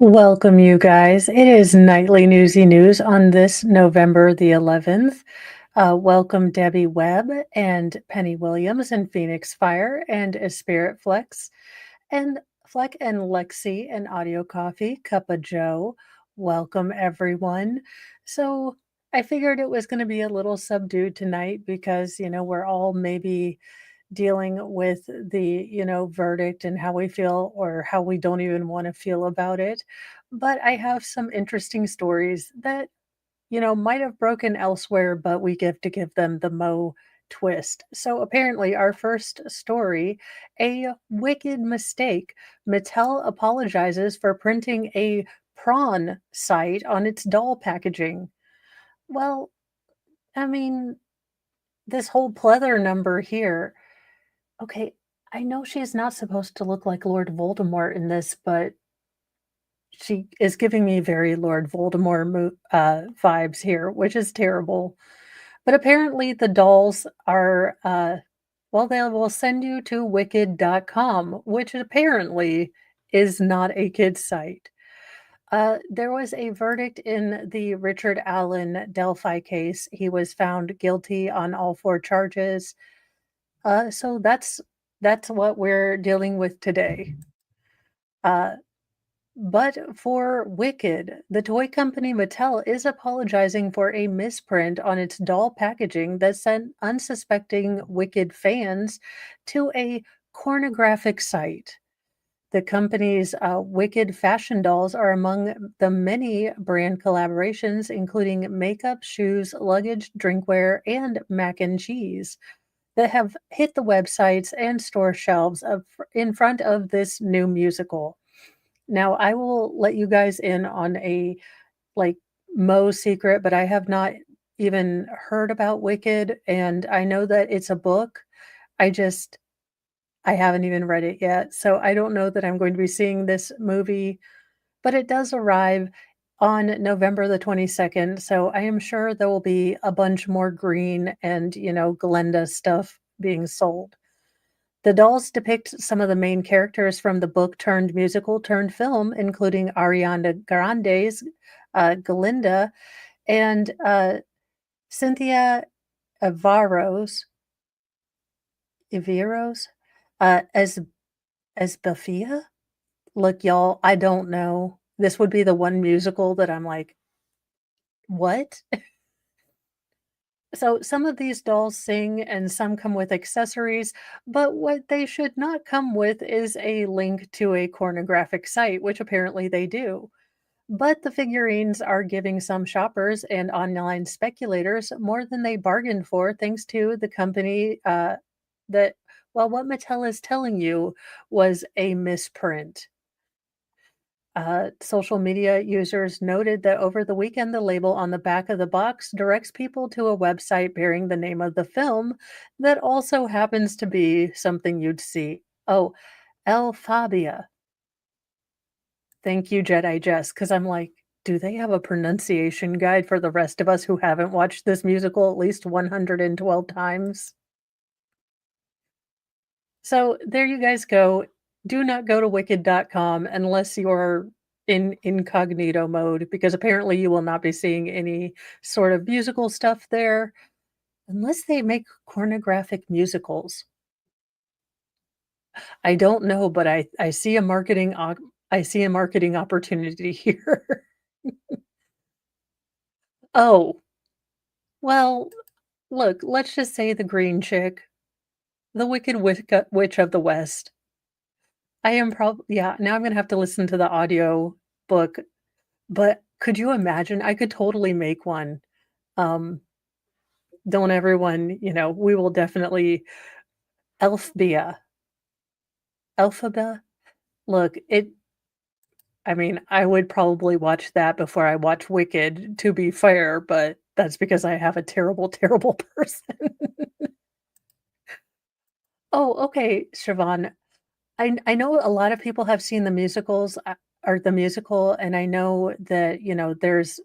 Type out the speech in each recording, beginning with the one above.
Welcome, you guys. It is nightly Newsy News on this November the 11th. Welcome, Debbie Webb and Penny Williams and Phoenix Fire and Spirit Flex and Fleck and Lexi and Audio Coffee, Cup of Joe. Welcome, everyone. So, I figured it was going to be a little subdued tonight because, we're all maybe dealing with the verdict and how we feel or how we don't even want to feel about it. But I have some interesting stories that might have broken elsewhere, but we get to give them the Mo twist. So apparently, our first story, a wicked mistake. Mattel apologizes for printing a prawn site on its doll packaging. Well, I mean, this whole pleather number here. Okay, I know she's not supposed to look like Lord Voldemort in this, but she is giving me very Lord Voldemort vibes here, which is terrible. But apparently the dolls are, well, they will send you to wicked.com, which apparently is not a kid's site. There was a verdict in the Richard Allen Delphi case. He was found guilty on all four charges. So that's what we're dealing with today. Uh, but for Wicked, the toy company Mattel is apologizing for a misprint on its doll packaging that sent unsuspecting Wicked fans to a pornographic site. The company's Wicked fashion dolls are among the many brand collaborations, including makeup, shoes, luggage, drinkware, and mac and cheese that have hit the websites and store shelves in front of this new musical. Now, I will let you guys in on a like Mo secret, but I have not even heard about Wicked, and I know that it's a book. I just I haven't even read it yet, so I don't know that I'm going to be seeing this movie, but it does arrive on November the 22nd, so I am sure there will be a bunch more green and Glenda stuff being sold. The dolls depict some of the main characters from the book turned musical turned film, including Ariana Grande's Galinda and Cynthia Evaros, Eviros as Buffia. Look, y'all, I don't know. This would be the one musical that I'm like, what? So some of these dolls sing and some come with accessories, but what they should not come with is a link to a pornographic site, which apparently they do. But the figurines are giving some shoppers and online speculators more than they bargained for, thanks to the company that, well, what Mattel is telling you was a misprint. Social media users noted that over the weekend, the label on the back of the box directs people to a website bearing the name of the film that also happens to be something you'd see. Oh, El Fabia. Thank you, Jedi Jess, because I'm like, do they have a pronunciation guide for the rest of us who haven't watched this musical at least 112 times? So there you guys go. Do not go to wicked.com unless you're in incognito mode, because apparently you will not be seeing any sort of musical stuff there unless they make pornographic musicals. I don't know, but I see a I see a marketing opportunity here. Oh, well, look, let's just say the green chick, the wicked witch of the West. I am yeah, now I'm gonna have to listen to the audio book. But could you imagine? I could totally make one. Um, don't everyone, we will definitely Elfbia. Elphaba? Look, I mean, I would probably watch that before I watch Wicked, to be fair, but that's because I have a terrible, terrible person. Oh, okay, Siobhan. I know a lot of people have seen the musicals, or the musical, and I know that there's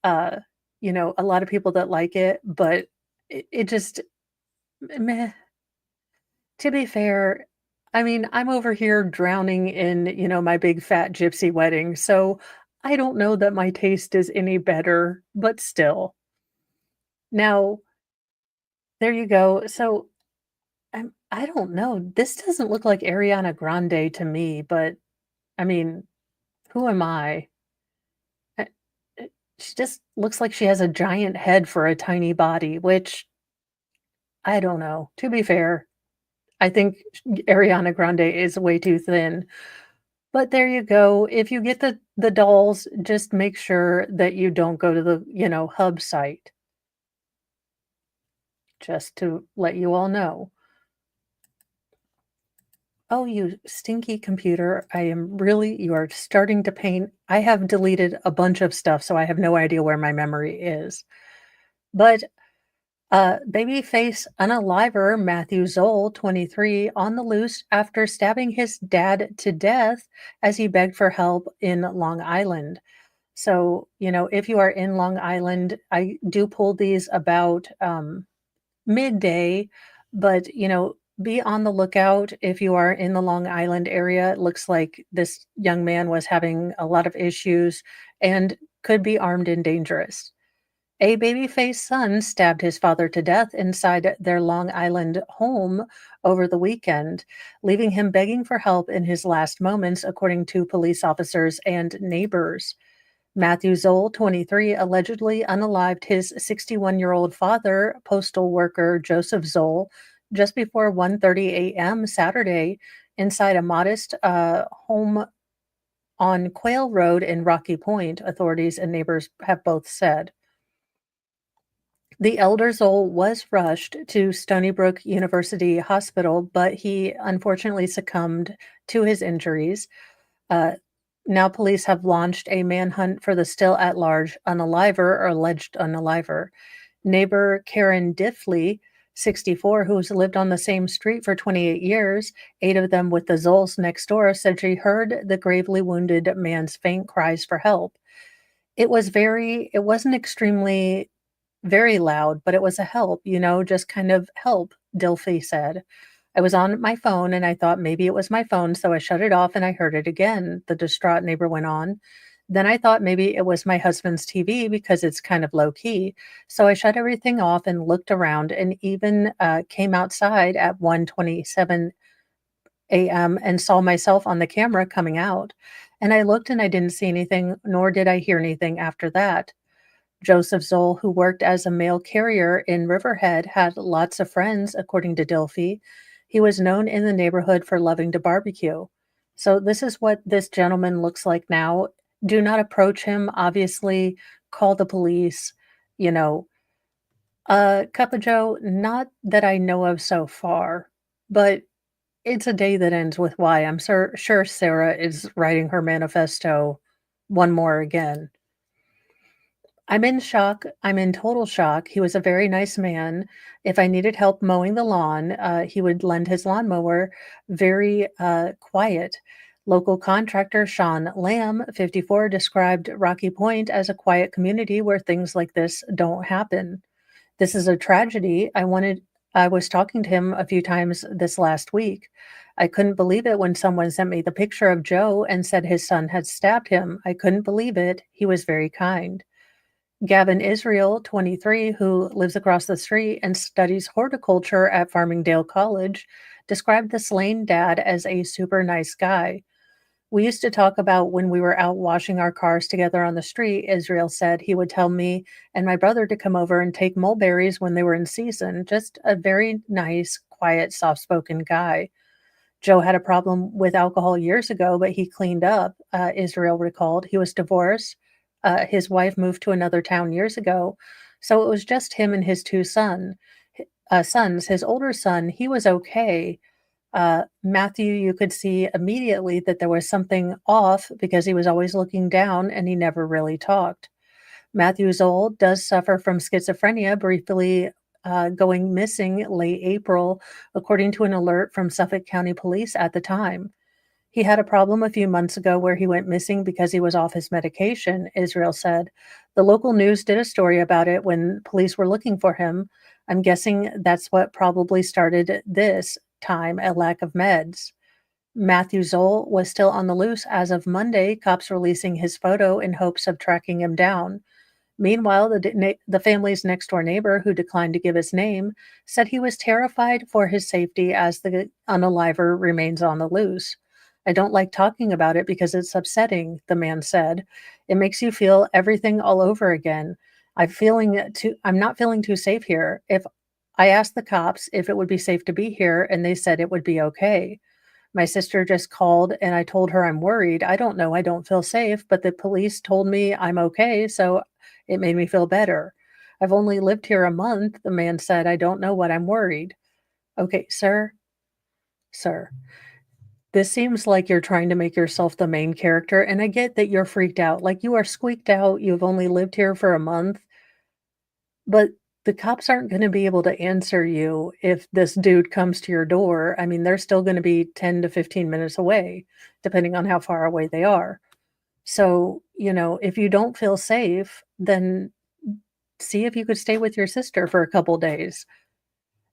uh, a lot of people that like it, but it just meh. To be fair, I mean, I'm over here drowning in, my big fat gypsy wedding, so I don't know that my taste is any better, but still. Now, there you go. So, I don't know. This doesn't look like Ariana Grande to me, but I mean, who am I? Uh, she just looks like she has a giant head for a tiny body, which I don't know. To be fair, I think Ariana Grande is way too thin. But there you go. If you get the dolls, just make sure that you don't go to the, hub site, just to let you all know. Oh, you stinky computer. You are starting to paint. I have deleted a bunch of stuff, so I have no idea where my memory is. But babyface unaliver Matthew Zoll, 23, on the loose after stabbing his dad to death as he begged for help in Long Island. So, if you are in Long Island, I do pull these about midday, but, be on the lookout if you are in the Long Island area. It looks like this young man was having a lot of issues and could be armed and dangerous. A baby-faced son stabbed his father to death inside their Long Island home over the weekend, leaving him begging for help in his last moments, according to police officers and neighbors. Matthew Zoll, 23, allegedly unalived his 61-year-old father, postal worker Joseph Zoll, just before 1:30 a.m. Saturday inside a modest home on Quail Road in Rocky Point, authorities and neighbors have both said. The elder Zoll was rushed to Stony Brook University Hospital, but he unfortunately succumbed to his injuries. Uh, Now police have launched a manhunt for the still at large unaliver or alleged unaliver. Neighbor Karen Diffley, 64, who's lived on the same street for 28 years, 8 of them with the Zolls next door, said she heard the gravely wounded man's faint cries for help. It wasn't extremely very loud, but it was a help, just kind of help, Dilfy said. I was on my phone and I thought maybe it was my phone, so I shut it off and I heard it again, the distraught neighbor went on. Then I thought maybe it was my husband's TV because it's kind of low key. So I shut everything off and looked around and even came outside at 1:27 a.m. and saw myself on the camera coming out. And I looked and I didn't see anything, nor did I hear anything after that. Joseph Zoll, who worked as a mail carrier in Riverhead, had lots of friends, according to Dilfy. He was known in the neighborhood for loving to barbecue. So this is what this gentleman looks like now. Do not approach him. Obviously, call the police. You know, Cup of Joe, not that I know of so far, but it's a day that ends with Y. I'm sure Sarah is writing her manifesto one more again. I'm in shock. I'm in total shock. He was a very nice man. If I needed help mowing the lawn, he would lend his lawnmower. Very quiet. Local contractor Sean Lamb, 54, described Rocky Point as a quiet community where things like this don't happen. This is a tragedy. I was talking to him a few times this last week. I couldn't believe it when someone sent me the picture of Joe and said his son had stabbed him. I couldn't believe it. He was very kind. Gavin Israel, 23, who lives across the street and studies horticulture at Farmingdale College, described the slain dad as a super nice guy. We used to talk about when we were out washing our cars together on the street. Israel said he would tell me and my brother to come over and take mulberries when they were in season. Just a very nice, quiet, soft spoken guy. Joe had a problem with alcohol years ago, but he cleaned up, Israel recalled. He was divorced. His wife moved to another town years ago. So it was just him and his two sons. His older son, he was okay. Matthew, you could see immediately that there was something off because he was always looking down and he never really talked. Matthew Zoll does suffer from schizophrenia, briefly going missing late April, according to an alert from Suffolk County Police at the time. He had a problem a few months ago where he went missing because he was off his medication, Israel said. The local news did a story about it when police were looking for him. I'm guessing that's what probably started this time, a lack of meds. Matthew Zoll was still on the loose as of Monday, cops releasing his photo in hopes of tracking him down. Meanwhile, the family's next door neighbor, who declined to give his name, said he was terrified for his safety as the unaliver remains on the loose. I don't like talking about it because it's upsetting, the man said. It makes you feel everything all over again. I'm not feeling too safe here. If I asked the cops if it would be safe to be here, and they said it would be okay. My sister just called and I told her I'm worried. I don't know, I don't feel safe, but the police told me I'm okay, so it made me feel better. I've only lived here a month, the man said. I don't know what I'm worried. Okay, sir, this seems like you're trying to make yourself the main character, and I get that you're freaked out. Like you are squeaked out. You've only lived here for a month, but the cops aren't going to be able to answer you if this dude comes to your door. I mean, they're still going to be 10 to 15 minutes away, depending on how far away they are. So, if you don't feel safe, then see if you could stay with your sister for a couple days.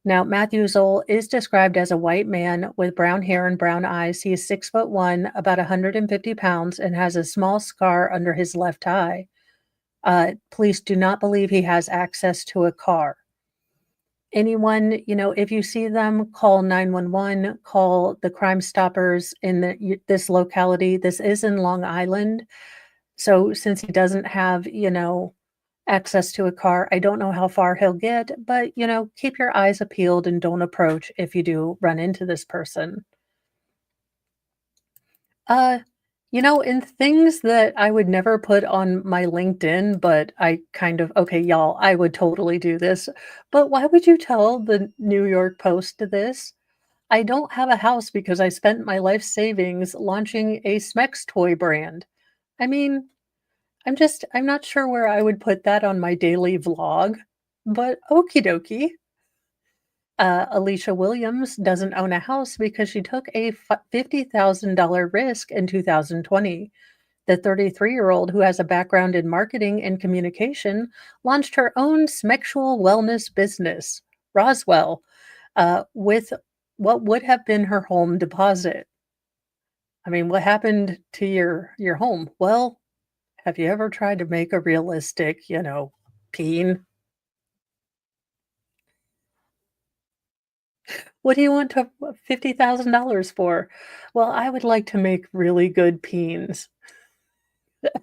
Now, Matthew Zoll is described as a white man with brown hair and brown eyes. He is 6'1", about 150 pounds, and has a small scar under his left eye. Police do not believe he has access to a car. Anyone, if you see them, call 911, call the Crime Stoppers in this locality. This is in Long Island. So since he doesn't have, access to a car, I don't know how far he'll get, but, keep your eyes peeled and don't approach if you do run into this person. Uh, in things that I would never put on my LinkedIn, but okay, y'all, I would totally do this. But why would you tell the New York Post this? I don't have a house because I spent my life savings launching a Smex toy brand. I mean, I'm not sure where I would put that on my daily vlog, but okie dokie. Alicia Williams doesn't own a house because she took a $50,000 risk in 2020. The 33-year-old, who has a background in marketing and communication, launched her own sexual wellness business, Roswell, with what would have been her home deposit. I mean, what happened to your home? Well, have you ever tried to make a realistic, peen? What do you want to $50,000 for? Well, I would like to make really good peens.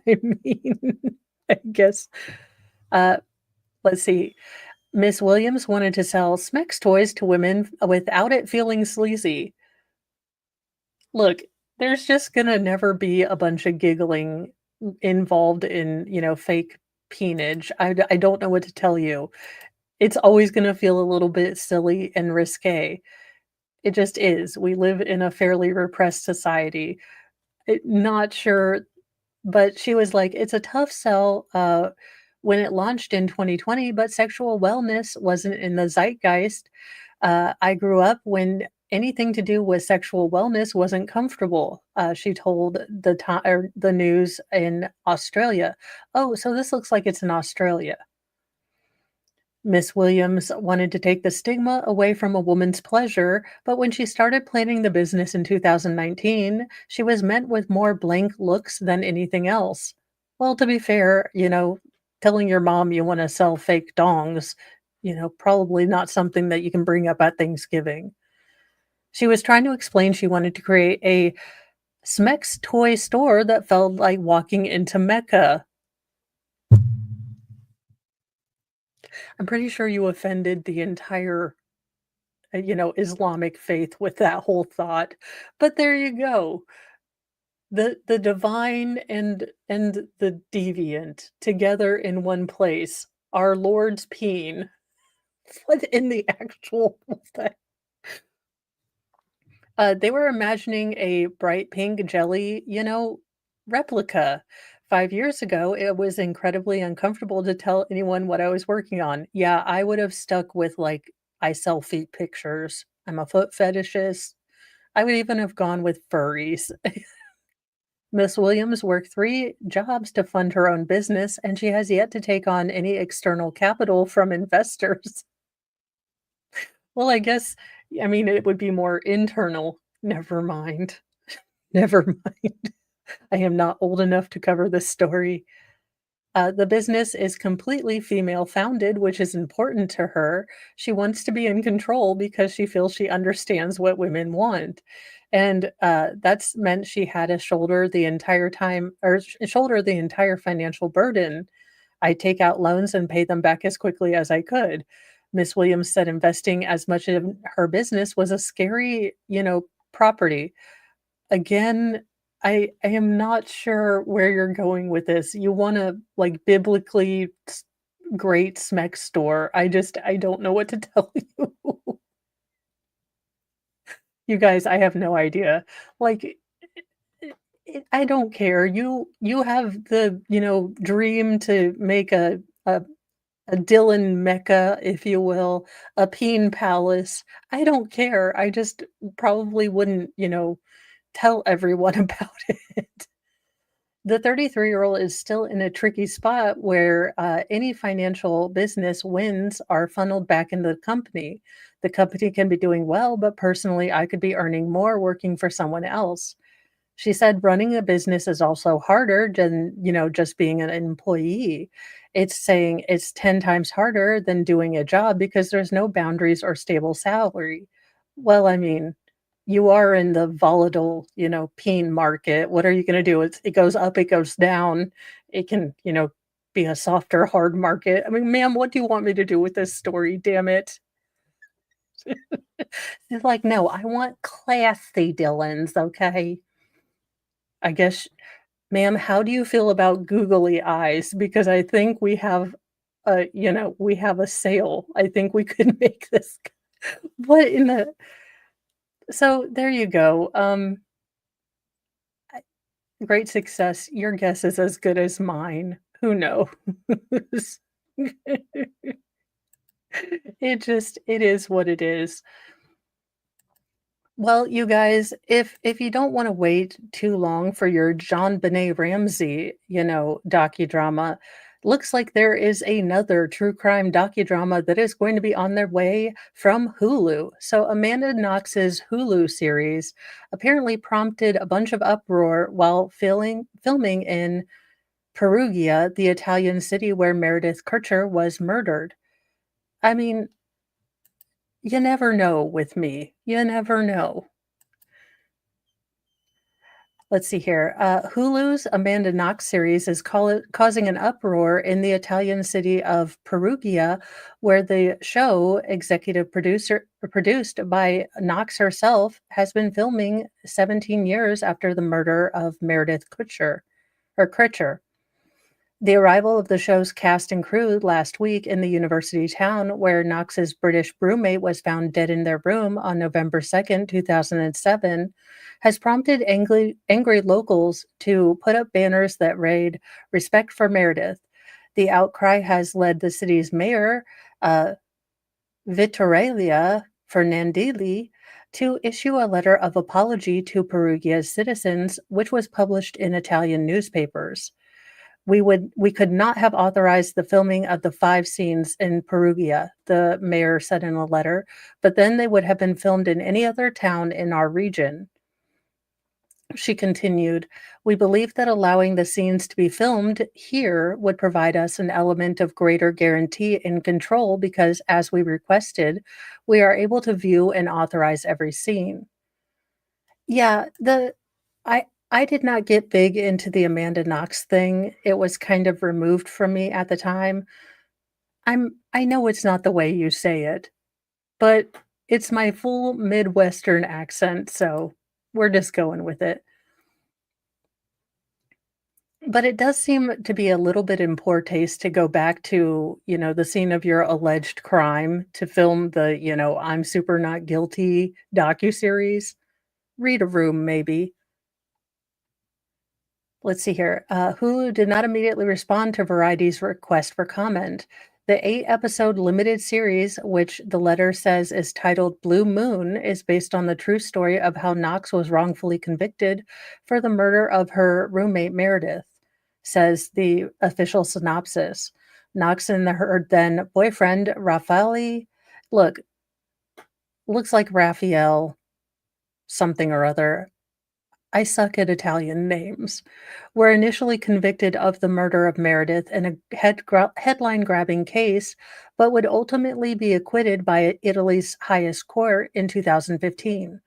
I mean, I guess, uh, let's see. Miss Williams wanted to sell Smex toys to women without it feeling sleazy. Look, there's just gonna never be a bunch of giggling involved in, fake peenage. I don't know what to tell you. It's always gonna feel a little bit silly and risque. It just is. We live in a fairly repressed society. Not sure, but she was like, "It's a tough sell, when it launched in 2020, but sexual wellness wasn't in the zeitgeist. I grew up when anything to do with sexual wellness wasn't comfortable," she told the news in Australia. Oh, so this looks like it's in Australia. Miss Williams wanted to take the stigma away from a woman's pleasure, but when she started planning the business in 2019, she was met with more blank looks than anything else. Well, to be fair, telling your mom you want to sell fake dongs, probably not something that you can bring up at Thanksgiving. She was trying to explain she wanted to create a Smex toy store that felt like walking into Mecca. I'm pretty sure you offended the entire Islamic faith with that whole thought. But there you go. The divine and the deviant together in one place. Our Lord's peen. What in the actual thing? They were imagining a bright pink jelly, replica. 5 years ago, it was incredibly uncomfortable to tell anyone what I was working on. Yeah, I would have stuck with like, I sell feet pictures. I'm a foot fetishist. I would even have gone with furries. Miss Williams worked 3 jobs to fund her own business, and she has yet to take on any external capital from investors. Well, I guess, I mean, it would be more internal. Never mind. Never mind. I am not old enough to cover this story. The business is completely female founded, which is important to her. She wants to be in control because she feels she understands what women want. And that's meant she had to shoulder the entire time or shoulder the entire financial burden. I take out loans and pay them back as quickly as I could. Miss Williams said investing as much in her business was a scary, property. Again, I am not sure where you're going with this. You wanna, like, biblically great smeck store. I don't know what to tell you. You guys, I have no idea. Like, I don't care. You have the, dream to make a Dylan Mecca, if you will, a Peen Palace. I don't care. I just probably wouldn't, tell everyone about it. The 33-year-old is still in a tricky spot where any financial business wins are funneled back into the company. The company can be doing well, but personally, I could be earning more working for someone else. She said running a business is also harder than, just being an employee. It's saying it's 10 times harder than doing a job because there's no boundaries or stable salary. Well, I mean, you are in the volatile, peen market. What are you going to do? It goes up, it goes down. It can, be a softer, hard market. I mean, ma'am, what do you want me to do with this story? Damn it. She's like, no, I want classy Dylans, okay? I guess ma'am, how do you feel about googly eyes? Because I think we have a sale. I think we could make this what in the so there you go. Great success. Your guess is as good as mine. Who knows? It is what it is. Well, you guys, if you don't wanna wait too long for your John Benet Ramsey, docudrama, looks like there is another true crime docudrama that is going to be on their way from Hulu. So Amanda Knox's Hulu series apparently prompted a bunch of uproar while filming in Perugia, the Italian city where Meredith Kercher was murdered. I mean, you never know with me. You never know. Let's see here. Hulu's Amanda Knox series is causing an uproar in the Italian city of Perugia, where the show, produced by Knox herself, has been filming 17 years after the murder of Meredith Kritcher. The arrival of the show's cast and crew last week in the university town, where Knox's British roommate was found dead in their room on November 2nd, 2007, has prompted angry locals to put up banners that read, Respect for Meredith. The outcry has led the city's mayor, uh, Vittoria Fernandilli, to issue a letter of apology to Perugia's citizens, which was published in Italian newspapers. We could not have authorized the filming of the 5 scenes in Perugia, the mayor said in a letter, but then they would have been filmed in any other town in our region. She continued, "We believe that allowing the scenes to be filmed here would provide us an element of greater guarantee and control because, as we requested, we are able to view and authorize every scene." Yeah, I did not get big into the Amanda Knox thing. It was kind of removed from me at the time. I know it's not the way you say it, but it's my full Midwestern accent, so we're just going with it. But it does seem to be a little bit in poor taste to go back to, the scene of your alleged crime to film the, I'm super not guilty docuseries. Read a room, maybe. Let's see here. Hulu did not immediately respond to Variety's request for comment. The 8-episode limited series, which the letter says is titled Blue Moon, is based on the true story of how Knox was wrongfully convicted for the murder of her roommate Meredith, says the official synopsis. Knox and her then boyfriend, Raffaele, look, looks like Raphael something or other. I suck at Italian names, were initially convicted of the murder of Meredith in a headline-grabbing case, but would ultimately be acquitted by Italy's highest court in 2015.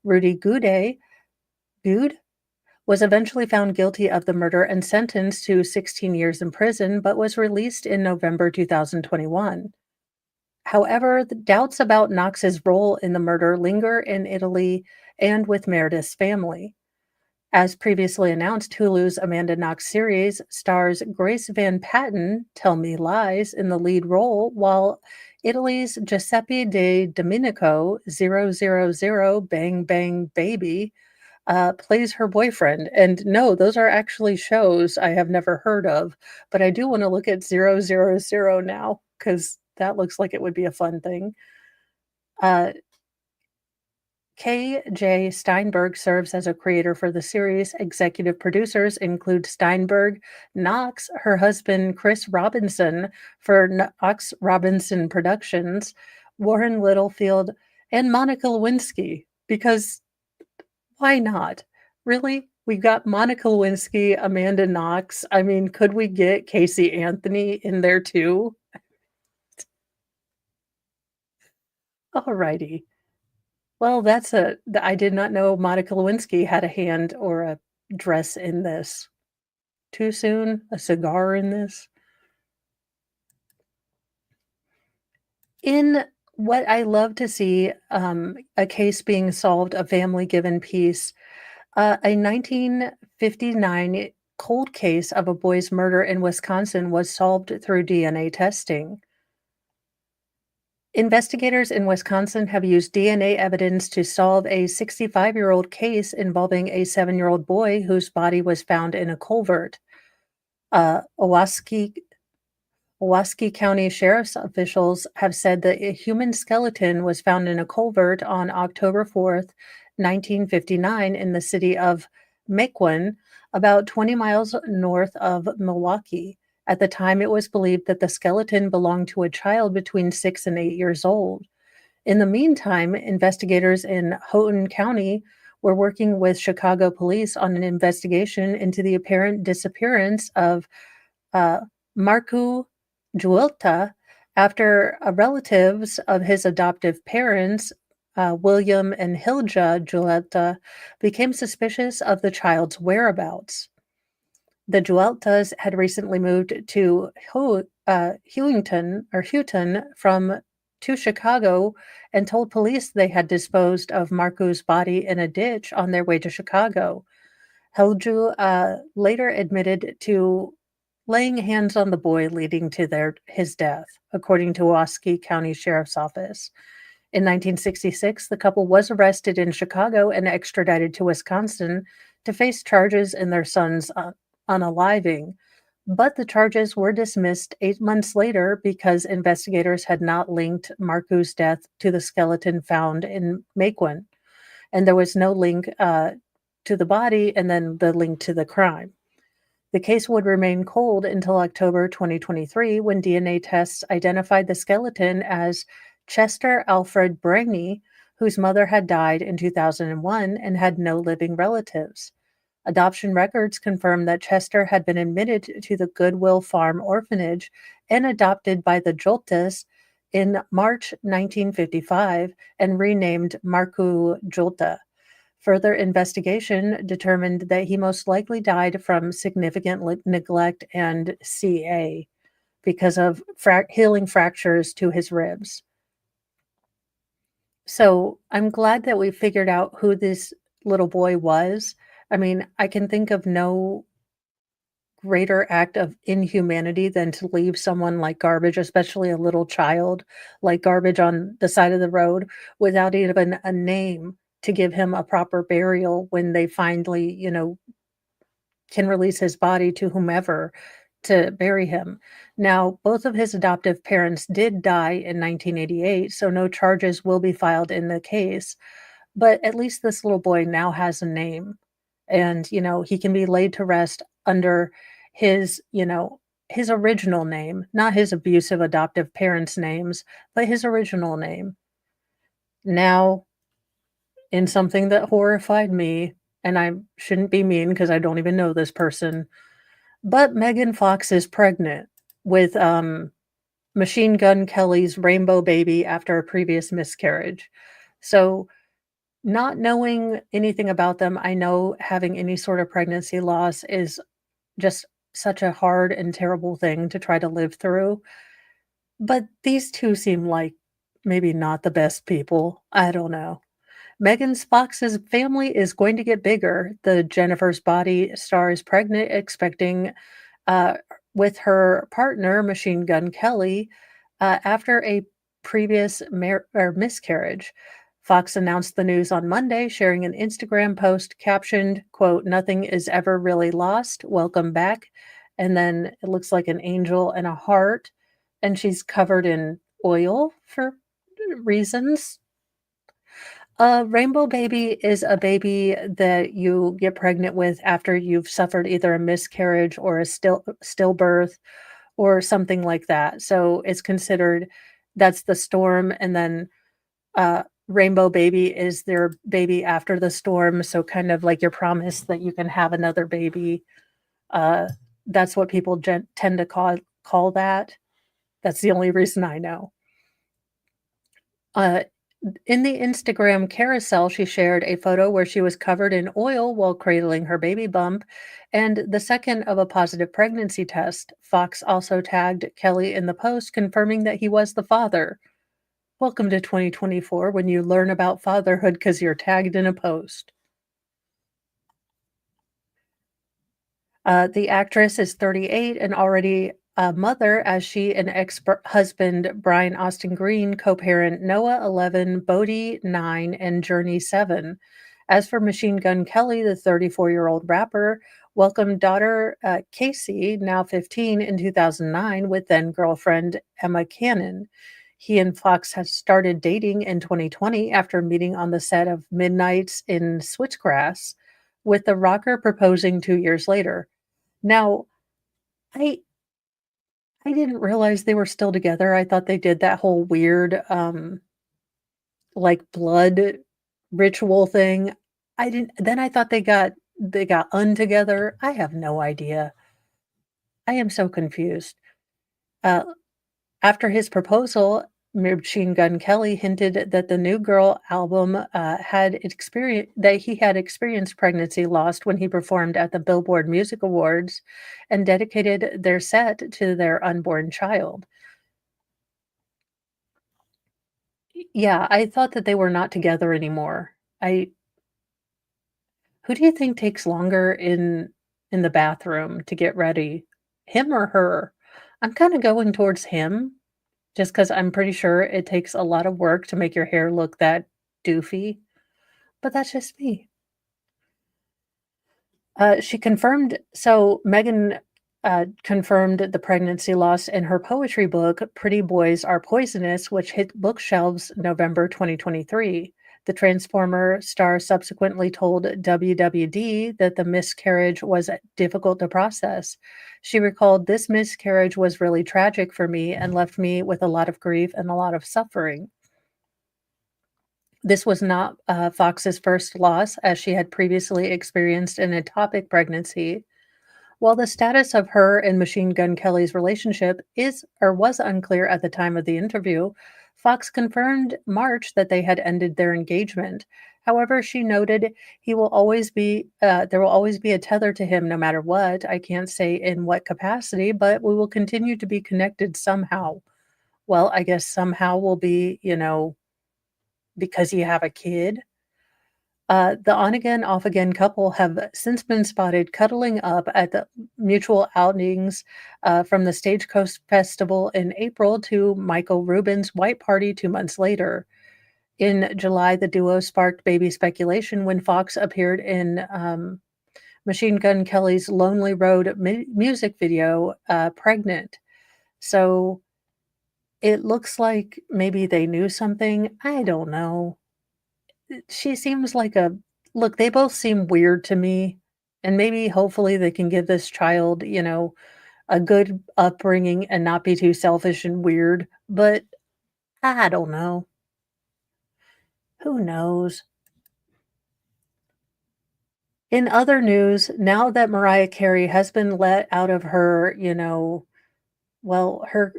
Rudy Gude was eventually found guilty of the murder and sentenced to 16 years in prison, but was released in November 2021. However, the doubts about Knox's role in the murder linger in Italy and with Meredith's family. As previously announced, Hulu's Amanda Knox series stars Grace Van Patten, Tell Me Lies, in the lead role, while Italy's Giuseppe De Domenico, 000 Bang Bang Baby, plays her boyfriend. And no, those are actually shows I have never heard of, but I do want to look at 000 now because that looks like it would be a fun thing. Uh, K.J. Steinberg serves as a creator for the series. Executive producers include Steinberg, Knox, her husband Chris Robinson for Knox Robinson Productions, Warren Littlefield, and Monica Lewinsky. Because why not? Really? We got Monica Lewinsky, Amanda Knox. I mean, could we get Casey Anthony in there too? Alrighty. Well, I did not know Monica Lewinsky had a hand or a dress in this. Too soon? A cigar in this? In what I love to see, a case being solved, a family given peace, a 1959 cold case of a boy's murder in Wisconsin was solved through DNA testing. Investigators in Wisconsin have used DNA evidence to solve a 65-year-old case involving a 7-year-old boy whose body was found in a culvert. Owaski County Sheriff's officials have said that a human skeleton was found in a culvert on October 4th, 1959, in the city of Mequon, about 20 miles north of Milwaukee. At the time, it was believed that the skeleton belonged to a child between 6 and 8 years old. In the meantime, investigators in Houghton County were working with Chicago police on an investigation into the apparent disappearance of uh, Marco Giulta after relatives of his adoptive parents, William and Hilja Giulta, became suspicious of the child's whereabouts. The Giultas had recently moved to Houghton from to Chicago and told police they had disposed of Marco's body in a ditch on their way to Chicago. Helju later admitted to laying hands on the boy, leading to his death, according to Owaski County Sheriff's Office. In 1966, the couple was arrested in Chicago and extradited to Wisconsin to face charges in their son's unaliving. But the charges were dismissed 8 months later because investigators had not linked Marco's death to the skeleton found in Mequon. And there was no link to the body and then the link to the crime. The case would remain cold until October 2023, when DNA tests identified the skeleton as Chester Alfred Bragney, whose mother had died in 2001 and had no living relatives. Adoption records confirmed that Chester had been admitted to the Goodwill Farm orphanage and adopted by the Joltas in March 1955 and renamed Marco Jolta. Further investigation determined that he most likely died from significant neglect and CA because of healing fractures to his ribs. So I'm glad that we figured out who this little boy was. I mean, I can think of no greater act of inhumanity than to leave someone like garbage, especially a little child, like garbage on the side of the road without even a name to give him a proper burial when they finally, can release his body to whomever to bury him. Now, both of his adoptive parents did die in 1988, so no charges will be filed in the case. But at least this little boy now has a name, and he can be laid to rest under his original name, not his abusive adoptive parents' names, but his original name. Now, in something that horrified me and I shouldn't be mean because I don't even know this person, but Megan Fox is pregnant with, Machine Gun Kelly's rainbow baby after a previous miscarriage. So, not knowing anything about them, I know having any sort of pregnancy loss is just such a hard and terrible thing to try to live through, but these 2 seem like maybe not the best people. I don't know. Megan Fox's family is going to get bigger. The Jennifer's Body star is pregnant, expecting uh, with her partner, Machine Gun Kelly, after a previous or miscarriage. Fox announced the news on Monday, sharing an Instagram post captioned, quote, "Nothing is ever really lost. Welcome back." And then it looks like an angel and a heart, and she's covered in oil for reasons. A rainbow baby is a baby that you get pregnant with after you've suffered either a miscarriage or a stillbirth or something like that. So it's considered that's the storm, and then rainbow baby is their baby after the storm. So kind of like your promise that you can have another baby. Uh, that's what people tend to call that. That's the only reason I know. Uh, In the Instagram carousel, she shared a photo where she was covered in oil while cradling her baby bump, and the second of a positive pregnancy test. Fox also tagged Kelly in the post, confirming that he was the father. Welcome to 2024 when you learn about fatherhood because you're tagged in a post. The actress is 38 and already a mother as she and ex-husband Brian Austin Green co-parent Noah 11, Bodhi 9, and Journey 7. As for Machine Gun Kelly, the 34-year-old rapper welcomed daughter Casey, now 15, in 2009 with then girlfriend Emma Cannon. He and Fox had started dating in 2020 after meeting on the set of Midnights in Switchgrass, with the rocker proposing 2 years later. Now, I I didn't realize they were still together. I thought they did that whole weird, like, blood ritual thing. I didn't then I thought they got untogether. I have no idea. I am so confused. Uh, After his proposal, Machine Gun Kelly hinted that the New Girl album, he had experienced pregnancy loss when he performed at the Billboard Music Awards and dedicated their set to their unborn child. Yeah, I thought that they were not together anymore. I Who do you think takes longer in the bathroom to get ready? Him or her? I'm kinda going towards him. Just because 'cause I'm pretty sure it takes a lot of work to make your hair look that doofy, but that's just me. She confirmed so Megan, confirmed the pregnancy loss in her poetry book, Pretty Boys Are Poisonous, which hit bookshelves November 2023. The Transformer star subsequently told WWD that the miscarriage was difficult to process. She recalled, "This miscarriage was really tragic for me and left me with a lot of grief and a lot of suffering." This was not Fox's first loss, as she had previously experienced an ectopic pregnancy. While the status of her and Machine Gun Kelly's relationship is or was unclear at the time of the interview, Fox confirmed March that they had ended their engagement. However, she noted, there will always be a tether to him no matter what. I can't say in what capacity, but we will continue to be connected somehow." Well, I guess somehow will be, because you have a kid. The on again, off again couple have since been spotted cuddling up at the mutual outings, from the Stagecoach Festival in April to Michael Rubin's White Party 2 months later. In July, the duo sparked baby speculation when Fox appeared in Machine Gun Kelly's Lonely Road music video, Pregnant. So it looks like maybe they knew something. I don't know. She seems like a look, they both seem weird to me, and maybe hopefully they can give this child, a good upbringing and not be too selfish and weird, but I don't know. Who knows? In other news, now that Mariah Carey has been let out of her, well, her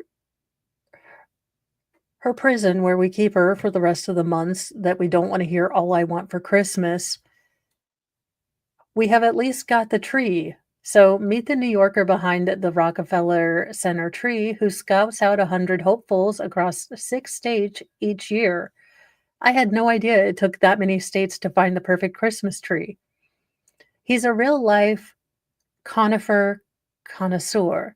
prison where we keep her for the rest of the months that we don't wanna hear "All I Want for Christmas," we have at least got the tree. So meet the New Yorker behind the Rockefeller Center tree who scouts out 100 hopefuls across 6 states each year. I had no idea it took that many states to find the perfect Christmas tree. He's a real life conifer connoisseur.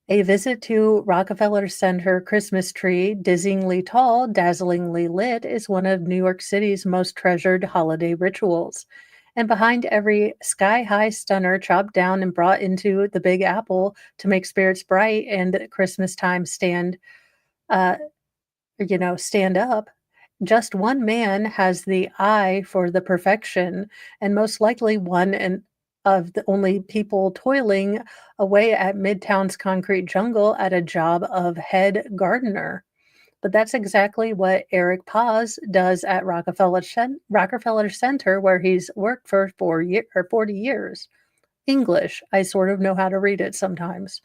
A visit to Rockefeller Center Christmas tree, dizzyingly tall, dazzlingly lit, is one of New York City's most treasured holiday rituals. And behind every sky high stunner chopped down and brought into the Big Apple to make spirits bright and Christmas time uh, stand up, just one man has the eye for the perfection, and most likely one and of the only people toiling away at Midtown's concrete jungle at a job of head gardener. But that's exactly what Eric Paz does at Rockefeller Center, where he's worked for 40 years. English, I sort of know how to read it sometimes.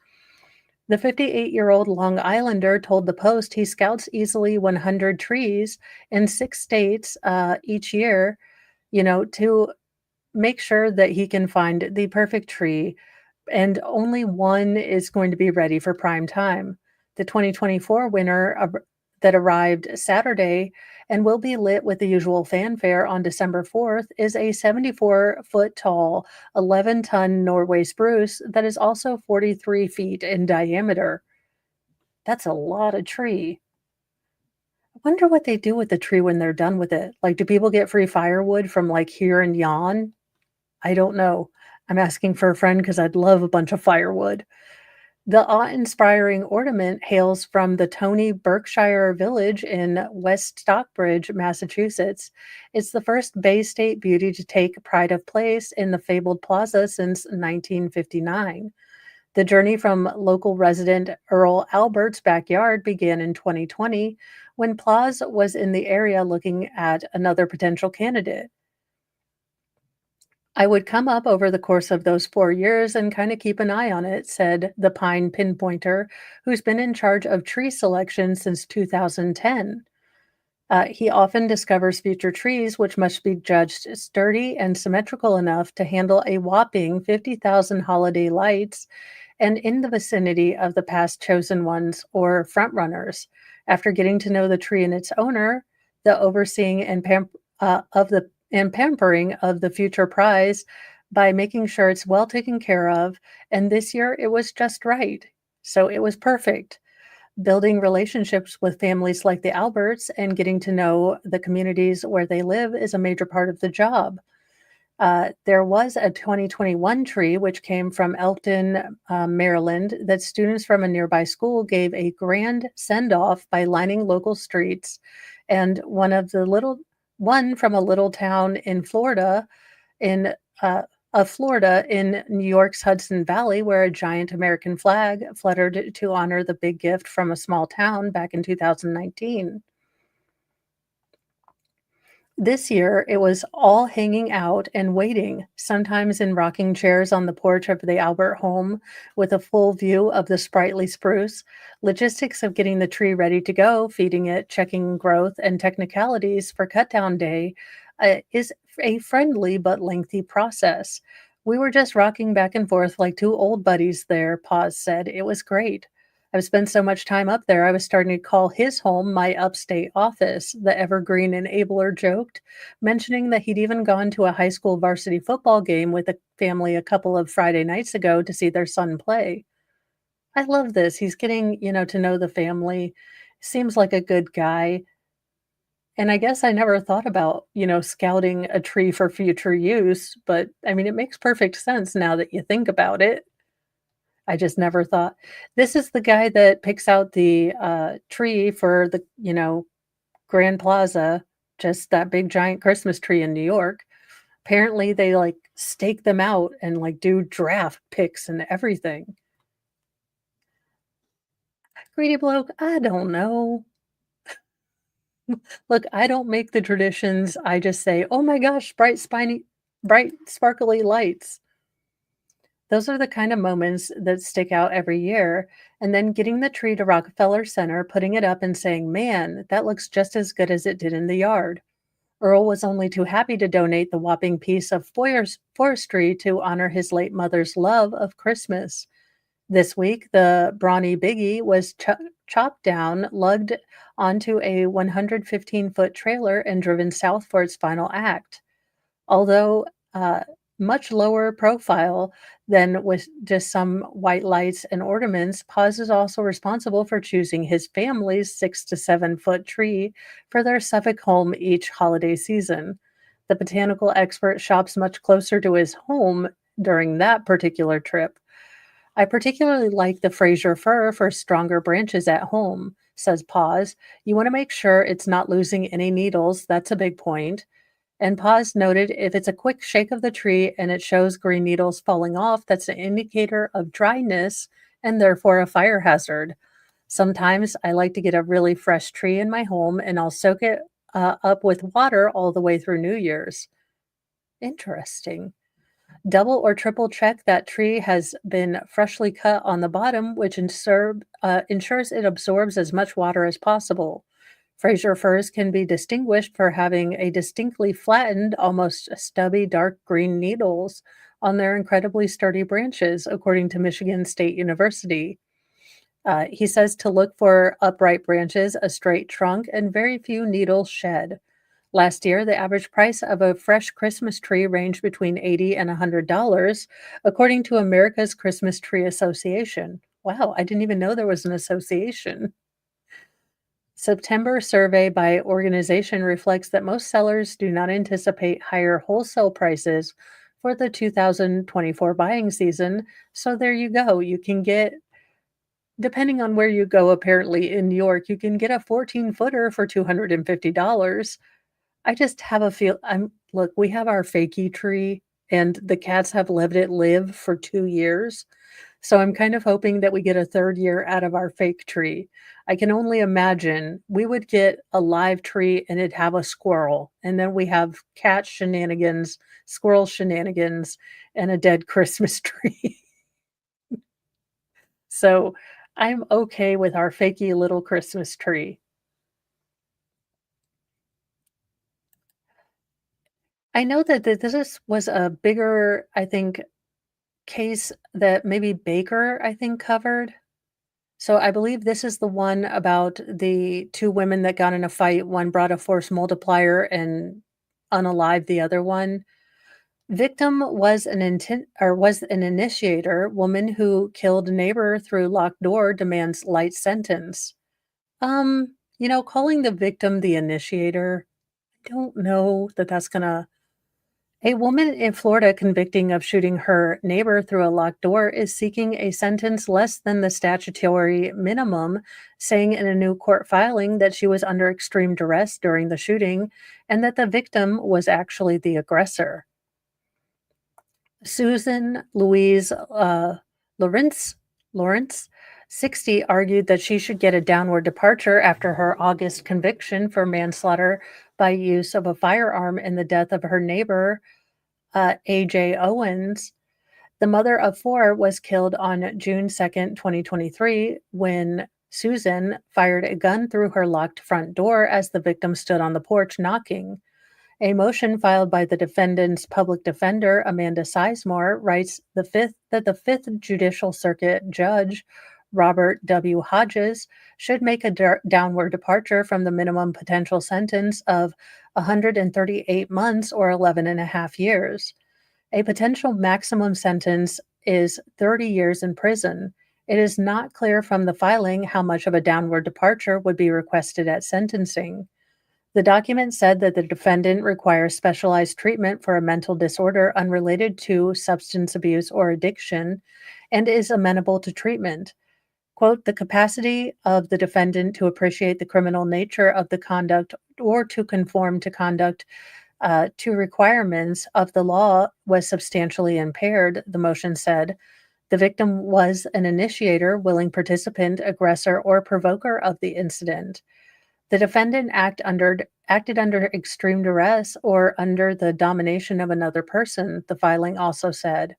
The 58-year-old Long Islander told the Post he scouts easily 100 trees in 6 states, each year, to make sure that he can find the perfect tree, and only one is going to be ready for prime time. The 2024 winner that arrived Saturday and will be lit with the usual fanfare on December 4th is a 74-foot tall, 11-ton Norway spruce that is also 43 feet in diameter. That's a lot of tree. I wonder what they do with the tree when they're done with it. Like, do people get free firewood from like here and yon? I don't know. I'm asking for a friend because I'd love a bunch of firewood. The awe-inspiring ornament hails from the Tony Berkshire Village in West Stockbridge, Massachusetts. It's the first Bay State beauty to take pride of place in the fabled plaza since 1959. The journey from local resident Earl Albert's backyard began in 2020 when Plaza was in the area looking at another potential candidate. I would come up over the course of those 4 years and kinda keep an eye on it, said the pine pinpointer, who's been in charge of tree selection since 2010. He often discovers future trees which must be judged sturdy and symmetrical enough to handle a whopping 50,000 holiday lights and in the vicinity of the past chosen ones or frontrunners. After getting to know the tree and its owner, the overseeing and pampering of the future prize by making sure it's well taken care of, and this year it was just right. So it was perfect. Building relationships with families like the Alberts and getting to know the communities where they live is a major part of the job. There was a 2021 tree which came from Elkton, Maryland, that students from a nearby school gave a grand send off by lining local streets. And one from a little town in in Florida in New York's Hudson Valley, where a giant American flag fluttered to honor the big gift from a small town back in 2019. This year, it was all hanging out and waiting, sometimes in rocking chairs on the porch of the Albert home with a full view of the sprightly spruce. Logistics of getting the tree ready to go, feeding it, checking growth, and technicalities for cut down day is a friendly but lengthy process. We were just rocking back and forth like two old buddies there, Paz said. It was great. I've spent so much time up there, I was starting to call his home my upstate office, the evergreen enabler joked, mentioning that he'd even gone to a high school varsity football game with a family a couple of Friday nights ago to see their son play. I love this. He's getting, to know the family. Seems like a good guy. And I guess I never thought about, scouting a tree for future use, but I mean, it makes perfect sense now that you think about it. I just never thought this is the guy that picks out the, tree for the, Grand Plaza, just that big giant Christmas tree in New York. Apparently, they, like, stake them out and, like, do draft picks and everything. Greedy bloke, I don't know. Look, I don't make the traditions, I just say, "Oh my gosh, bright spiny." bright, sparkly lights. Those are the kind of moments that stick out every year. And then getting the tree to Rockefeller Center, putting it up and saying, man, that looks just as good as it did in the yard. Earl was only too happy to donate the whopping piece of forestry to honor his late mother's love of Christmas. This week, the brawny Biggie was chopped down, lugged onto a 115-foot trailer, and driven south for its final act. Although much lower profile than with just some white lights and ornaments, Paz is also responsible for choosing his family's 6 to 7 foot tree for their Suffolk home each holiday season. The botanical expert shops much closer to his home during that particular trip. I particularly like the Fraser fir for stronger branches at home, says Paz. You want to make sure it's not losing any needles. That's a big point. And Paz noted if it's a quick shake of the tree and it shows green needles falling off, that's an indicator of dryness and therefore a fire hazard. Sometimes I like to get a really fresh tree in my home and I'll soak it up with water all the way through New Year's. Interesting. Double or triple check that tree has been freshly cut on the bottom, which ensures it absorbs as much water as possible. Fraser firs can be distinguished for having a distinctly flattened, almost stubby dark green needles on their incredibly sturdy branches, according to Michigan State University. He says to look for upright branches, a straight trunk, and very few needles shed. Last year, the average price of a fresh Christmas tree ranged between $80 and $100, according to America's Christmas Tree Association. Wow, I didn't even know there was an association. September survey by organization reflects that most sellers do not anticipate higher wholesale prices for the 2024 buying season. So there you go. You can get, depending on where you go, apparently in New York, you can get a 14-footer for $250. I just have a feel look, we have our fakie tree and the cats have let it live for 2 years. So I'm kind of hoping that we get a 3rd year out of our fake tree. I can only imagine we would get a live tree and it'd have a squirrel, and then we have cat shenanigans, squirrel shenanigans, and a dead Christmas tree. So I'm okay with our fakey little Christmas tree. I know that this was a bigger, I think, case that maybe Baker, I think, covered. So I believe this is the one about the 2 women that got in a fight. One brought a force multiplier and unalived the other one. Victim was an initiator, woman who killed neighbor through locked door, demands light sentence. Calling the victim the initiator, I don't know that that's gonna. A woman in Florida convicting of shooting her neighbor through a locked door is seeking a sentence less than the statutory minimum, saying in a new court filing that she was under extreme duress during the shooting and that the victim was actually the aggressor. Susan Louise Lawrence, Lawrence, 60, argued that she should get a downward departure after her August conviction for manslaughter by use of a firearm in the death of her neighbor, A.J. Owens. The mother of 4 was killed on June 2nd, 2023, when Susan fired a gun through her locked front door as the victim stood on the porch knocking. A motion filed by the defendant's public defender, Amanda Sizemore, writes that the Fifth Judicial Circuit Judge, Robert W. Hodges, should make a downward departure from the minimum potential sentence of 138 months or 11 and a half years. A potential maximum sentence is 30 years in prison. It is not clear from the filing how much of a downward departure would be requested at sentencing. The document said that the defendant requires specialized treatment for a mental disorder unrelated to substance abuse or addiction and is amenable to treatment. Quote, the capacity of the defendant to appreciate the criminal nature of the conduct or to conform to conduct to requirements of the law was substantially impaired, the motion said. The victim was an initiator, willing participant, aggressor, or provoker of the incident. The defendant acted under extreme duress or under the domination of another person, the filing also said.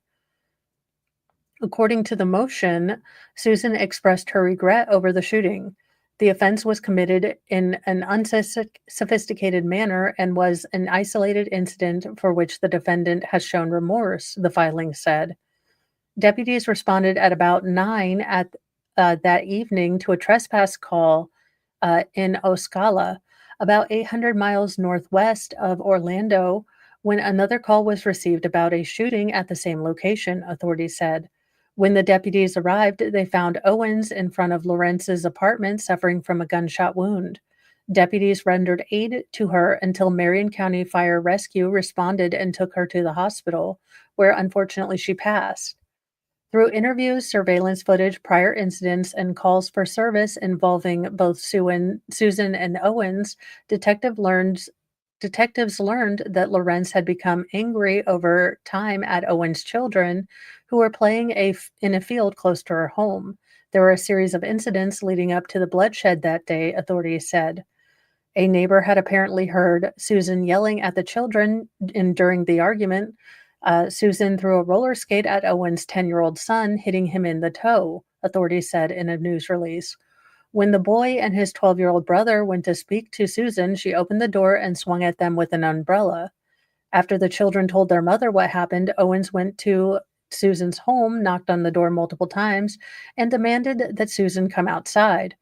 According to the motion, Susan expressed her regret over the shooting. The offense was committed in an unsophisticated manner and was an isolated incident for which the defendant has shown remorse, the filing said. Deputies responded at about 9 at that evening to a trespass call in Osceola, about 800 miles northwest of Orlando, when another call was received about a shooting at the same location, authorities said. When the deputies arrived, they found Owens in front of Lorenz's apartment suffering from a gunshot wound. Deputies rendered aid to her until Marion County Fire Rescue responded and took her to the hospital, where unfortunately she passed. Through interviews, surveillance footage, prior incidents, and calls for service involving both Susan and Owens, detectives learned that Lorenz had become angry over time at Owens' children, who were playing in a field close to her home. There were a series of incidents leading up to the bloodshed that day, authorities said. A neighbor had apparently heard Susan yelling at the children during the argument. Susan threw a roller skate at Owen's 10-year-old son, hitting him in the toe, authorities said in a news release. When the boy and his 12-year-old brother went to speak to Susan, she opened the door and swung at them with an umbrella. After the children told their mother what happened, Owens went to Susan's home, knocked on the door multiple times, and demanded that Susan come outside.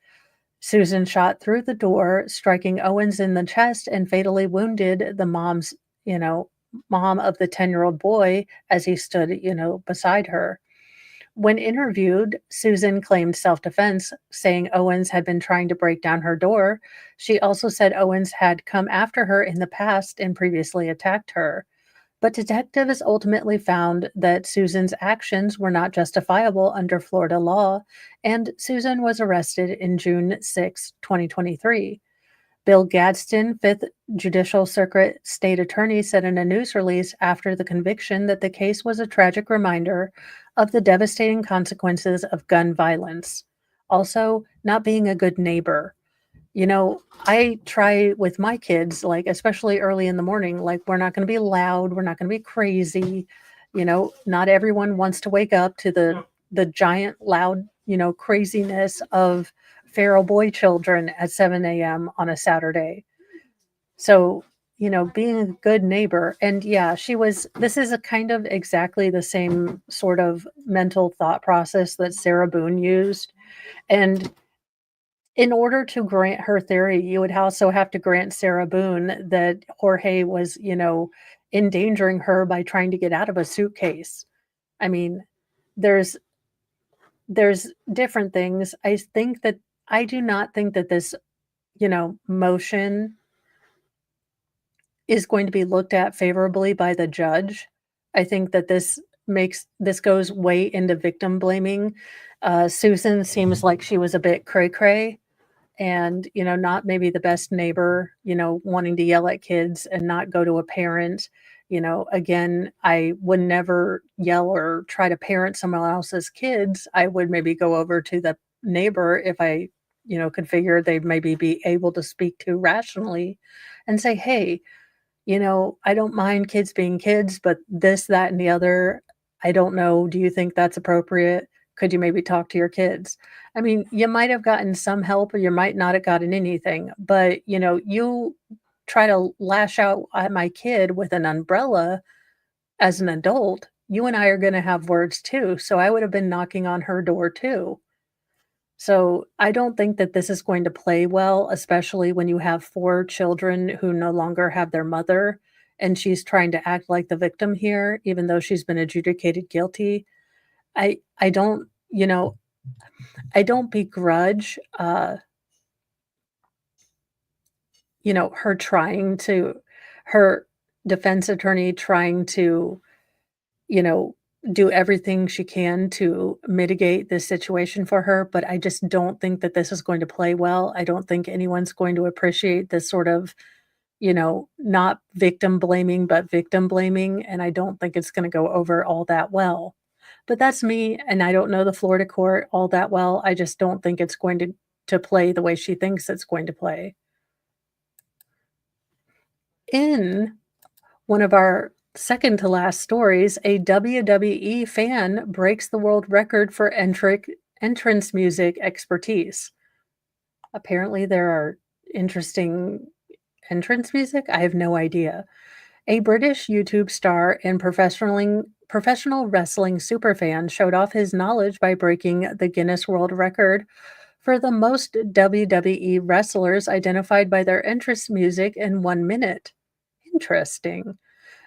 Susan shot through the door, striking Owens in the chest and fatally wounded the you know, mom of the 10-year-old boy as he stood, beside her. When interviewed, Susan claimed self-defense, saying Owens had been trying to break down her door. She also said Owens had come after her in the past and previously attacked her. But detectives ultimately found that Susan's actions were not justifiable under Florida law, and Susan was arrested in June 6, 2023. Bill Gadsden, 5th Judicial Circuit State Attorney, said in a news release after the conviction that the case was a tragic reminder of the devastating consequences of gun violence. Also, not being a good neighbor. I try with my kids, like, especially early in the morning, like, we're not going to be loud. We're not going to be crazy. Not everyone wants to wake up to the giant, loud, craziness of feral boy children at 7 a.m. on a Saturday. So, being a good neighbor. And yeah, this is a kind of exactly the same sort of mental thought process that Sarah Boone used. And in order to grant her theory, you would also have to grant Sarah Boone that Jorge was, endangering her by trying to get out of a suitcase. I mean, there's different things. I do not think that this, motion is going to be looked at favorably by the judge. I think that this goes way into victim blaming. Susan seems like she was a bit cray cray and, not maybe the best neighbor, wanting to yell at kids and not go to a parent. Again, I would never yell or try to parent someone else's kids. I would maybe go over to the neighbor if I, could figure they'd maybe be able to speak to rationally and say, hey, I don't mind kids being kids, but this, that, and the other, I don't know. Do you think that's appropriate? Could you maybe talk to your kids? I mean, you might have gotten some help or you might not have gotten anything, but you try to lash out at my kid with an umbrella as an adult, you and I are going to have words too. So I would have been knocking on her door too. So I don't think that this is going to play well, especially when you have 4 children who no longer have their mother, and she's trying to act like the victim here, even though she's been adjudicated guilty. I don't, I don't begrudge, her her defense attorney trying to, you know, do everything she can to mitigate this situation for her, but I just don't think that this is going to play well. I don't think anyone's going to appreciate this sort of, not victim blaming, but victim blaming, and I don't think it's gonna go over all that well. But that's me, and I don't know the Florida court all that well. I just don't think it's going to play the way she thinks it's going to play. In one of our second to last stories, a WWE fan breaks the world record for entrance music expertise. Apparently, there are interesting entrance music. I have no idea. A British YouTube star and professional wrestling superfan showed off his knowledge by breaking the Guinness World Record for the most WWE wrestlers identified by their entrance music in 1 minute. Interesting.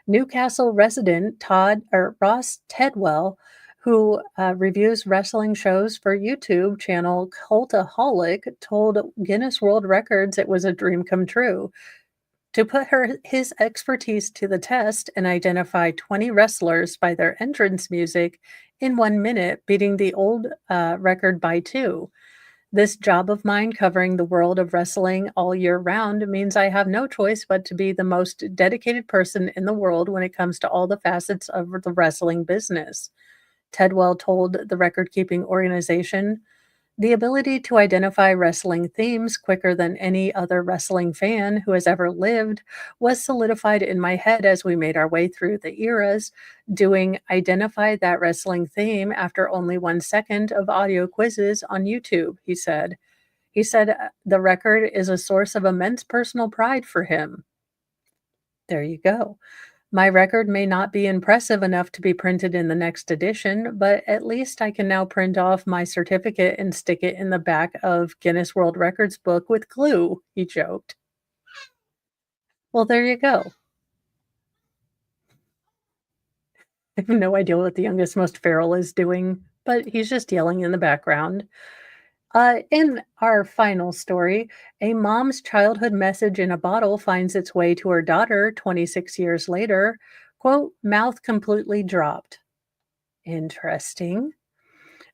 Newcastle resident Todd or Ross Tedwell, who reviews wrestling shows for YouTube channel Cultaholic, told Guinness World Records it was a dream come true to put his expertise to the test and identify 20 wrestlers by their entrance music in 1 minute, beating the old record by two. This job of mine covering the world of wrestling all year round means I have no choice but to be the most dedicated person in the world when it comes to all the facets of the wrestling business. Tedwell told the record keeping organization, the ability to identify wrestling themes quicker than any other wrestling fan who has ever lived was solidified in my head as we made our way through the eras, doing identify that wrestling theme after only 1 second of audio quizzes on YouTube, he said. He said the record is a source of immense personal pride for him. There you go. My record may not be impressive enough to be printed in the next edition, but at least I can now print off my certificate and stick it in the back of Guinness World Records book with glue, he joked. Well, there you go. I have no idea what the youngest, most feral is doing, but he's just yelling in the background. In our final story, a mom's childhood message in a bottle finds its way to her daughter 26 years later. Quote, mouth completely dropped. Interesting.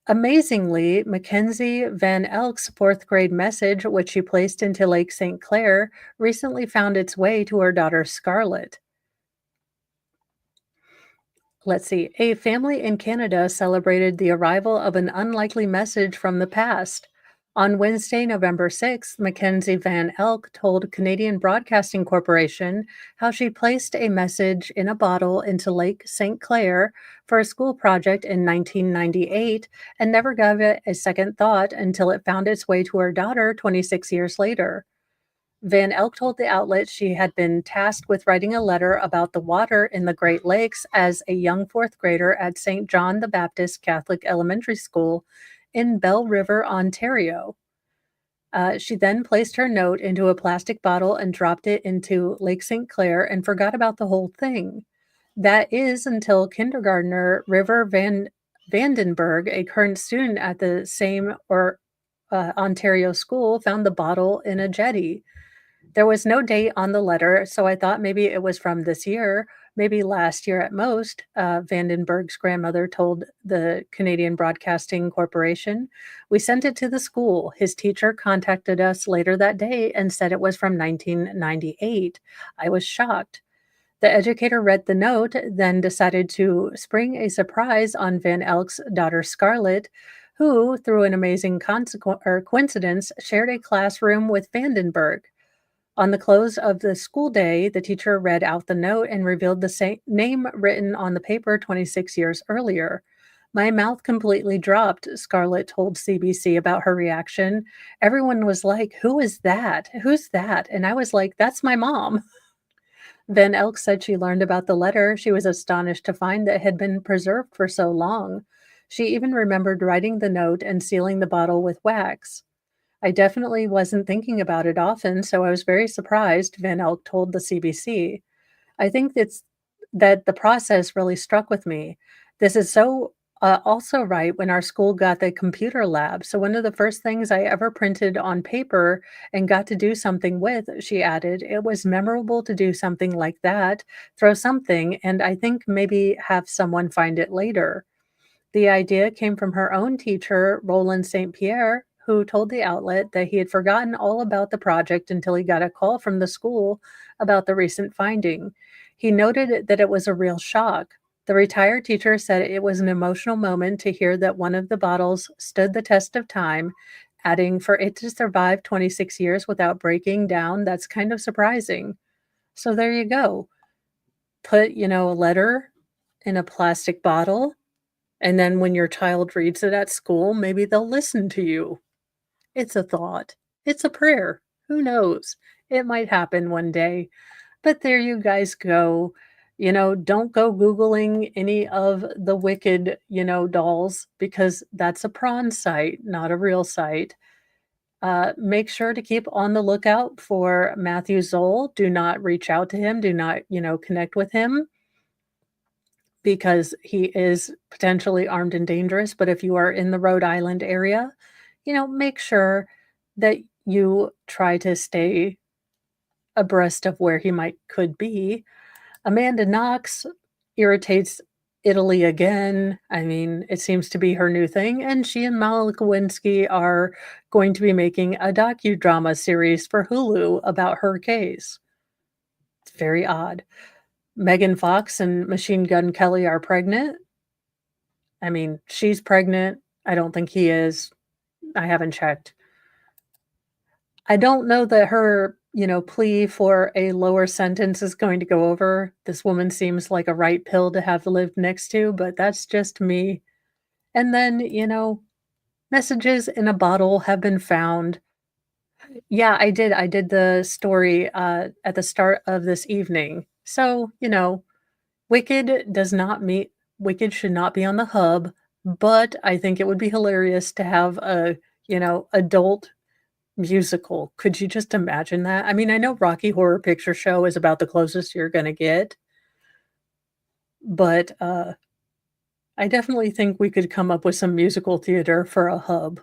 Amazingly, Mackenzie Van Elk's fourth grade message, which she placed into Lake St. Clair, recently found its way to her daughter Scarlett. Let's see. A family in Canada celebrated the arrival of an unlikely message from the past. On Wednesday, November 6th, Mackenzie Van Elk told Canadian Broadcasting Corporation how she placed a message in a bottle into Lake St. Clair for a school project in 1998 and never gave it a second thought until it found its way to her daughter 26 years later. Van Elk told the outlet she had been tasked with writing a letter about the water in the Great Lakes as a young fourth grader at St. John the Baptist Catholic Elementary School in Bell River, Ontario. She then placed her note into a plastic bottle and dropped it into Lake St. Clair and forgot about the whole thing. That is until kindergartner River Vandenberg, a current student at the same Ontario school, found the bottle in a jetty. There was no date on the letter, so I thought maybe it was from this year, maybe last year at most, Vandenberg's grandmother told the Canadian Broadcasting Corporation. We sent it to the school. His teacher contacted us later that day and said it was from 1998. I was shocked. The educator read the note, then decided to spring a surprise on Van Elk's daughter Scarlett, who, through an amazing coincidence, shared a classroom with Vandenberg. On the close of the school day, the teacher read out the note and revealed the same name written on the paper 26 years earlier. My mouth completely dropped, Scarlett told CBC about her reaction. Everyone was like, who is that? Who's that? And I was like, that's my mom. Van Elk said she learned about the letter. She was astonished to find that it had been preserved for so long. She even remembered writing the note and sealing the bottle with wax. I definitely wasn't thinking about it often, so I was very surprised, Van Elk told the CBC. I think it's that the process really struck with me. This is so also right when our school got the computer lab. So one of the first things I ever printed on paper and got to do something with, she added, it was memorable to do something like that, throw something, and I think maybe have someone find it later. The idea came from her own teacher, Roland St. Pierre, who told the outlet that he had forgotten all about the project until he got a call from the school about the recent finding. He noted that it was a real shock. The retired teacher said it was an emotional moment to hear that one of the bottles stood the test of time, adding, for it to survive 26 years without breaking down, that's kind of surprising. So there you go. Put, a letter in a plastic bottle, and then when your child reads it at school, maybe they'll listen to you. It's a thought. It's a prayer. Who knows? It might happen one day. But there you guys go. Don't go Googling any of the wicked, dolls because that's a prawn site, not a real site. Make sure to keep on the lookout for Matthew Zoll. Do not reach out to him. Do not, connect with him because he is potentially armed and dangerous. But if you are in the Rhode Island area, make sure that you try to stay abreast of where he might could be. Amanda Knox irritates Italy again. I mean, it seems to be her new thing, and she and Monica Lewinsky are going to be making a docudrama series for Hulu about her case. It's very odd. Megan Fox and Machine Gun Kelly are pregnant. I mean, she's pregnant. I don't think he is. I haven't checked. I don't know that her, plea for a lower sentence is going to go over. This woman seems like a right pill to have lived next to, but that's just me. And then, messages in a bottle have been found. Yeah, I did. I did the story at the start of this evening. So, Wicked does not meet Wicked should not be on the hub, but I think it would be hilarious to have a, adult musical. Could you just imagine that? I mean, I know Rocky Horror Picture Show is about the closest you're gonna get, but, I definitely think we could come up with some musical theater for a hub.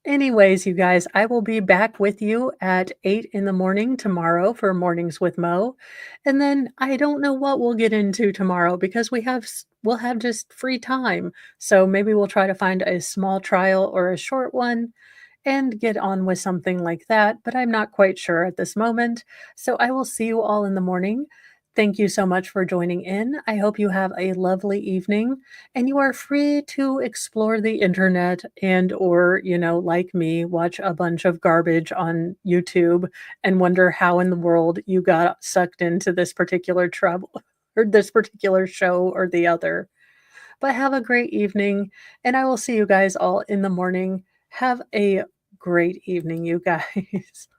Anyways, you guys, I will be back with you at 8 in the morning tomorrow for Mornings with Mo, and then I don't know what we'll get into tomorrow because we'll have just free time, so maybe we'll try to find a small trial or a short one and get on with something like that, but I'm not quite sure at this moment. So I will see you all in the morning. Thank you so much for joining in. I hope you have a lovely evening and you are free to explore the internet and or, like me, watch a bunch of garbage on YouTube and wonder how in the world you got sucked into this particular trouble or this particular show or the other. But have a great evening and I will see you guys all in the morning. Have a great evening, you guys.